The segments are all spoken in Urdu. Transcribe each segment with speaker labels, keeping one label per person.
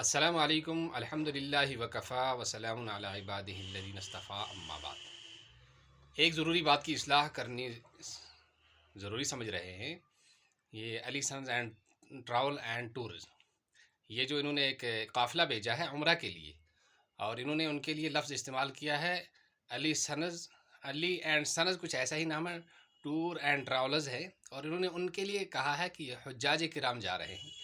Speaker 1: السلام علیکم الحمدللہ وکفا وسلام علی عبادہ الذین اصطفیٰ اما بعد۔ ایک ضروری بات کی اصلاح کرنی ضروری سمجھ رہے ہیں۔ یہ Ali sons and travel and tours, یہ جو انہوں نے ایک قافلہ بھیجا ہے عمرہ کے لیے، اور انہوں نے ان کے لیے لفظ استعمال کیا ہے علی اینڈ سنز، کچھ ایسا ہی نام ہے، ٹور اینڈ ٹراولز ہے، اور انہوں نے ان کے لیے کہا ہے کہ حجاج کرام جا رہے ہیں۔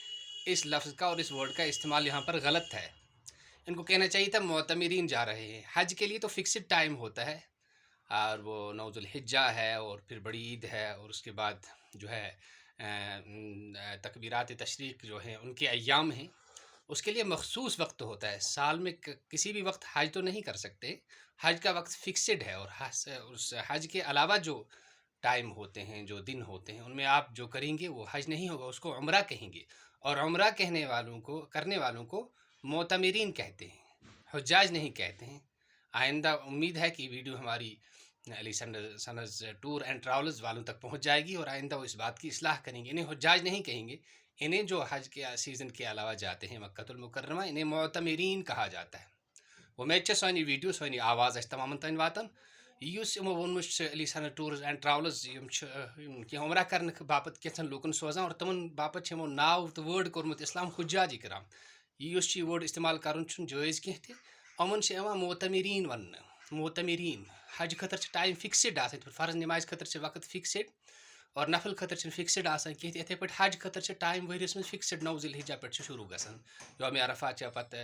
Speaker 1: اس لفظ کا اور اس ورڈ کا استعمال یہاں پر غلط ہے۔ ان کو کہنا چاہیے تھا معتمرین جا رہے ہیں۔ حج کے لیے تو فکسڈ ٹائم ہوتا ہے، اور وہ نوز الحجہ ہے، اور پھر بڑی عید ہے، اور اس کے بعد جو ہے تکبیرات تشریق جو ہیں ان کے ایام ہیں، اس کے لیے مخصوص وقت ہوتا ہے۔ سال میں کسی بھی وقت حج تو نہیں کر سکتے، حج کا وقت فکسڈ ہے، اور اس حج کے علاوہ جو ٹائم ہوتے ہیں، جو دن ہوتے ہیں، ان میں آپ جو کریں گے وہ حج نہیں ہوگا، اس کو عمرہ کہیں گے، اور عمرہ کرنے والوں کو معتمرین کہتے ہیں، حجاج نہیں کہتے ہیں۔ آئندہ امید ہے کہ ویڈیو ہماری علی سنز ٹور اینڈ ٹراولز والوں تک پہنچ جائے گی، اور آئندہ وہ اس بات کی اصلاح کریں گے۔ انہیں حجاج نہیں کہیں گے، انہیں جو حج کے سیزن کے علاوہ جاتے ہیں مکۃ المکرمہ، انہیں معتمرین کہا جاتا ہے۔ امید سانی ویڈیو سانی آواز تمام تین واتن۔ اس وونمت علی سنز ٹورز اینڈ ٹراولز کی عمرہ کرنے باپت کینچن لوکن سوزان، اور تمن باپت ناو تو ورڈ کورمت اسلام حجاج کرام۔ یہ ورڈ استعمال کرن جائز کی امن معتمرین ون، معتمرین۔ حج خطر ٹائم فکسڈ آسان، فرض نماز خطر وقت فکسڈ، اور نفل خطر فکسڈ آسان کی اتھے پہ حج خطر ٹائم ورس من فکسڈ 9 ذی الحجہ پہ شروع گژھان، یوم عرفات پتہ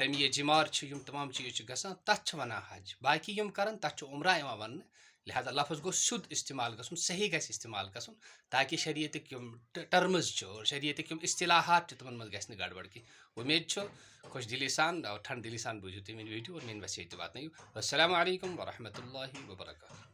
Speaker 1: رمی جمار تمام چیز گژھان، تتھ ونان حج۔ باقی یم کران تتھ عمرہ ون، لہذا لفظ گو سیود استعمال گھن، صحیح گژھِ استعمال گھن، تاکہ شریعتک یم ٹرمز اور شریعتک یم اصطلاحات تمن مز گژھِ گڑبڑ کی۔ امید خوش دلی سان اور ٹھنڈ دلی سان بوزیو تھی میری ویڈیو، اور میری وسیع واتنو۔ السلام علیکم ورحمۃ اللہ وبرکاتہ۔